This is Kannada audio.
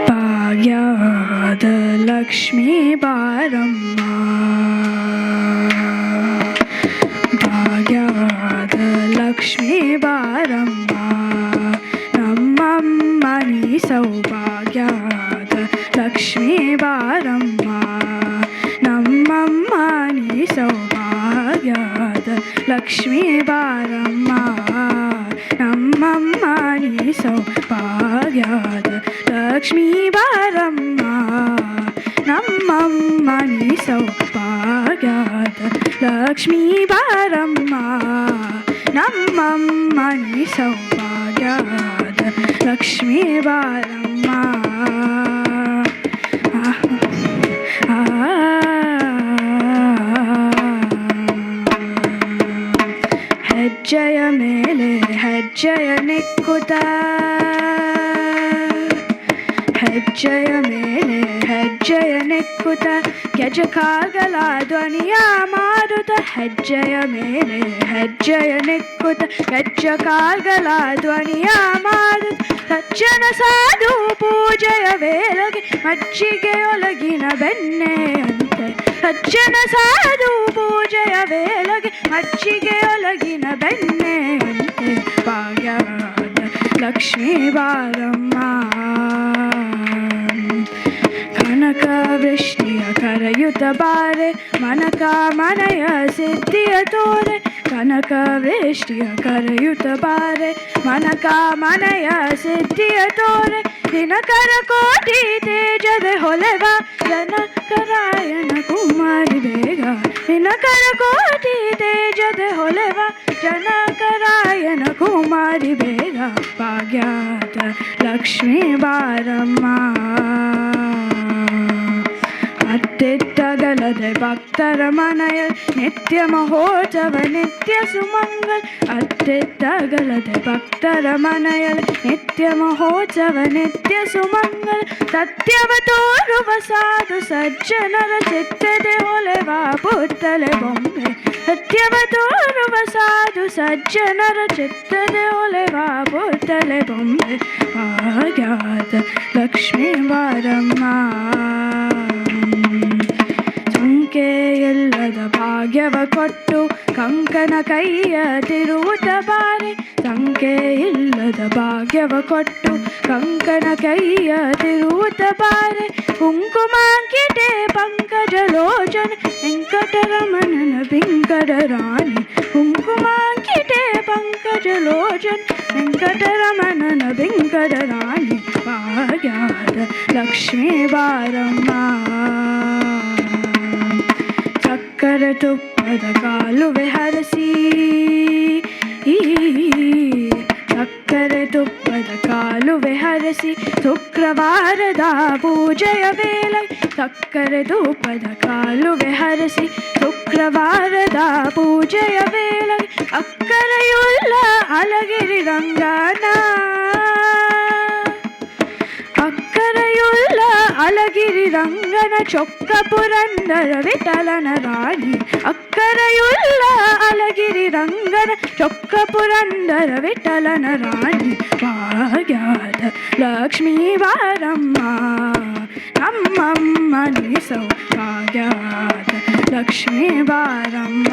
ಭಾಗ್ಯದ ಲಕ್ಷ್ಮೀ ಬಾರಮ್ಮ, ಭಾಗ್ಯದ ಲಕ್ಷ್ಮೀ ಬಾರಮ್ಮ, ನಮ್ಮಮ್ಮ ನೀ ಸೌಭಾಗ್ಯದ ಲಕ್ಷ್ಮೀ ಬಾರಮ್ಮ, ನಮ್ಮಮ್ಮ ನೀ ಸೌಭಾಗ್ಯದ ಲಕ್ಷ್ಮೀ ಬಾರಮ್ಮ, ನಮ್ಮಮ್ಮ ನೀ ಸೌಭಾಗ್ಯದ ಲಕ್ಷ್ಮೀ ಬಾರಮ್ಮ, ನಮ್ಮಮ್ಮ ನೀ ಸೌಭಾಗ್ಯದ ಲಕ್ಷ್ಮೀ ಬಾರಮ್ಮ, ನಮ್ಮಮ್ಮ ನೀ ಸೌಭಾಗ್ಯದ ಲಕ್ಷ್ಮೀ ಬಾರಮ್ಮ. ಹೆಜ್ಜೆಯ ಮೇಲೆ ಹೆಜ್ಜೆಯ ನಿಕ್ಕುತ್ತ, ಹೆಜ್ಜೆಯ ಮೇಲೆ ಹೆಜ್ಜೆಯ ನಿಕ್ಕುತ್ತ, ಗೆಜಕಾಗಲ ಧ್ವನಿಯ ಮಾರುತ, ಹೆಜ್ಜೆಯ ಮೇಲೆ ಹೆಜ್ಜೆಯ ನಿಕ್ಕುತ್ತ, ಗೆಜ್ಜಕಾಗಲ ಧ್ವನಿಯ ಮಾರುತ, ಸಜ್ಜನ ಸಾಧು ಪೂಜೆಯ ವೇಳೆಗೆ ಮಜ್ಜಿಗೆಯೊಳಗಿನ ಬೆಣ್ಣೆಯಂತೆ, ಸಜ್ಜನ ಸಾಧು ಪೂಜೆಯ ವೇಳೆಗೆ ಮಜ್ಜಿಗೆಯೊಳಗಿನ ಬೆಣ್ಣೆಯಂತೆ, ಭಾಗ್ಯವಾದ ಲಕ್ಷ್ಮೀ ಬಾರಮ್ಮ, ಕನಕ ವೃಷ್ಟಿಯ ಕರೆಯುತ್ತ ಬಾರೆ, ಮನಕ ಮನೆಯ ಸಿದ್ಧಿಯ ತೋರೆ, ಕನಕ ವೃಷ್ಟಿಯ ಕರೆಯುತ್ತ ಬಾರೆ, ಮನಕ ಮನೆಯ ಸಿದ್ಧಿಯ ತೋರೆ, ದಿನಕರ ಕೋಟಿ ತೇಜದ ಹೊಲೆವ ಜನಕರಾಯಣ ಕುಮಾರಿ ಬೇಗ, ದಿನಕರ ಕೋಟಿ ತೇಜದ ಹೊಲೆವ ಜನಕರಾಯಣ ಕುಮಾರಿ ಬೇಗ, ಭಾಗ್ಯದ ಲಕ್ಷ್ಮೀ ಬಾರಮ್ಮ, ಅತ್ತಿತ್ತಗಲದೆ ಭಕ್ತರ ಮನೆಯ ನಿತ್ಯ ಮಹೋತ್ಸವ ನಿತ್ಯ ಸುಮಂಗಲ್, ಅತ್ತಿತ್ತಗಲದೆ ಭಕ್ತರ ಮನೆಯಲ್ಲಿ ನಿತ್ಯ ಮಹೋತ್ಸವ ನಿತ್ಯ ಸುಮಂಗಲ್, ಸತ್ಯವ ತೋರುವ ಸಾಧು ಸಜ್ಜನರ ಚಿತ್ತದೆ ಹೊಲೆವ ಪುತ್ತಲೆ ಬೊಂಬೆ, ಸತ್ಯವ ತೋರುವ ಸಾಧು ಸಜ್ಜನರ ಚಿತ್ತದೆ ಹೊಲೆವ ಪುತ್ತಲೆ ಬೊಂಬೆ, ಭಾಗ್ಯದ ಲಕ್ಷ್ಮೀ ಬಾರಮ್ಮ, ಸಂಖ್ಯೆಯಿಲ್ಲದ ಭಾಗ್ಯವ ಕೊಟ್ಟು ಕಂಕನ ಕೈಯ ತಿರುವುತ ಬಾರೆ, ಸಂಖ್ಯೆಯಿಲ್ಲದ ಭಾಗ್ಯವ ಕೊಟ್ಟು ಕಂಕನ ಕೈಯ ತಿರುವುತ ಬಾರೆ, ಕುಂಕುಮಾಂಕಿತೆ ಪಂಕಜ ಲೋಚನ ವೆಂಕಟರಮಣನ ಬಿಂಕದ ರಾಣಿ, ಕುಂಕುಮಾಂಕಿತೆ ಪಂಕಜ ಲೋಚನ ವೆಂಕಟರಮಣನ ಬಿಂಕದ ರಾಣಿ, ಭಾಗ್ಯದ ಲಕ್ಷ್ಮೀ ಬಾರಮ್ಮ, ಸಕ್ಕರೆ ತುಪ್ಪದ ಕಾಲುವೆ ಹರಸಿ, ಸಕ್ಕರೆ ತುಪ್ಪದ ಕಾಲುವೆ ಹರಸಿ, ಶುಕ್ರವಾರದ ಪೂಜೆಯ ವೇಳೆ, ಸಕ್ಕರೆ ತುಪ್ಪದ ಕಾಲುವೆ ಹರಸಿ, ಶುಕ್ರವಾರದ ಪೂಜೆಯ ವೇಳೆ, ಅಕ್ಕರೆಯುಳ್ಳ ಅಲಗಿರಿ ರಂಗನ, ಅಕ್ಕರೆಯುಳ್ಳ ಅಲಗಿರಿ ರಂಗನ ಚೊಕ್ಕ ಪುರಂದರ ವಿಠಲನ ರಾಣಿ, ಅಕ್ಕರೆಯುಳ್ಳ ಅಲಗಿರಿ ರಂಗನ ಚೊಕ್ಕ ಪುರಂದರ ವಿಠಲನ ರಾಣಿ, ಭಾಗ್ಯದ ಲಕ್ಷ್ಮೀ ಬಾರಮ್ಮ, ನಮ್ಮಮ್ಮ ನೀ ಸೌಭಾಗ್ಯದ ಲಕ್ಷ್ಮೀ ಬಾರಮ್ಮ.